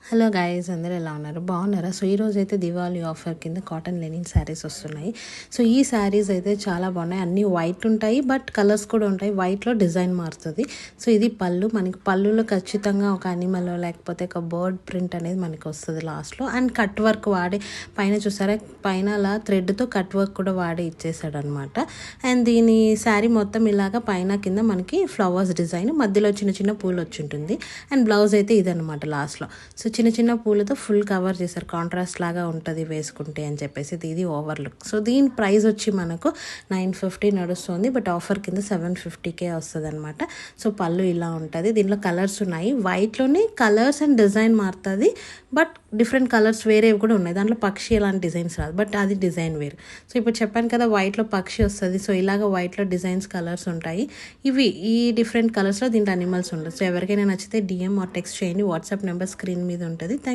Hello guys, అందరూ ఎలా ఉన్నారు? బాగున్నారా? సో ఈరోజు అయితే దివాళీ ఆఫర్ కింద కాటన్ లెనిన్ శారీస్ వస్తున్నాయి. సో ఈ శారీస్ అయితే చాలా బాగున్నాయి. అన్నీ వైట్ ఉంటాయి, బట్ కలర్స్ కూడా ఉంటాయి. వైట్లో డిజైన్ మారుతుంది. సో ఇది పళ్ళు. మనకి పళ్ళులో ఖచ్చితంగా ఒక అనిమల్ లేకపోతే ఒక బర్డ్ ప్రింట్ అనేది మనకి వస్తుంది లాస్ట్లో. అండ్ కట్ వర్క్ వాడి పైన చూసారా, పైన అలా థ్రెడ్తో కట్ వర్క్ కూడా వాడి ఇచ్చేసాడు అనమాట. అండ్ దీని శారీ మొత్తం ఇలాగా పైన కింద మనకి ఫ్లవర్స్ డిజైన్, మధ్యలో చిన్న చిన్న పూలు వచ్చి ఉంటుంది. అండ్ బ్లౌజ్ అయితే ఇదనమాట లాస్ట్లో. సో చిన్న చిన్న పూలతో ఫుల్ కవర్ చేశారు. కాంట్రాస్ట్ లాగా ఉంటుంది వేసుకుంటే అని చెప్పేసి. ఇది ఓవర్ లుక్. సో దీని ప్రైస్ వచ్చి మనకు 950 నడుస్తుంది, బట్ ఆఫర్ కింద 750కే వస్తుంది అనమాట. సో పళ్ళు ఇలా ఉంటుంది. దీంట్లో కలర్స్ ఉన్నాయి. వైట్లోనే కలర్స్ అండ్ డిజైన్ మారుతుంది, బట్ డిఫరెంట్ కలర్స్ వేరేవి కూడా ఉన్నాయి. దాంట్లో పక్షి ఎలాంటి డిజైన్స్ రాదు, బట్ అది డిజైన్ వేరు. సో ఇప్పుడు చెప్పాను కదా, వైట్లో పక్షి వస్తుంది. సో ఇలాగ వైట్లో డిజైన్స్ కలర్స్ ఉంటాయి. ఇవి ఈ డిఫరెంట్ కలర్స్లో దీంట్లో అనిమల్స్ ఉండదు. సో ఎవరికైనా నచ్చితే DM ఆర్ టెక్స్ట్ చేయండి. వాట్సాప్ నెంబర్ స్క్రీన్ మీద ఉంటుంది. థ్యాంక్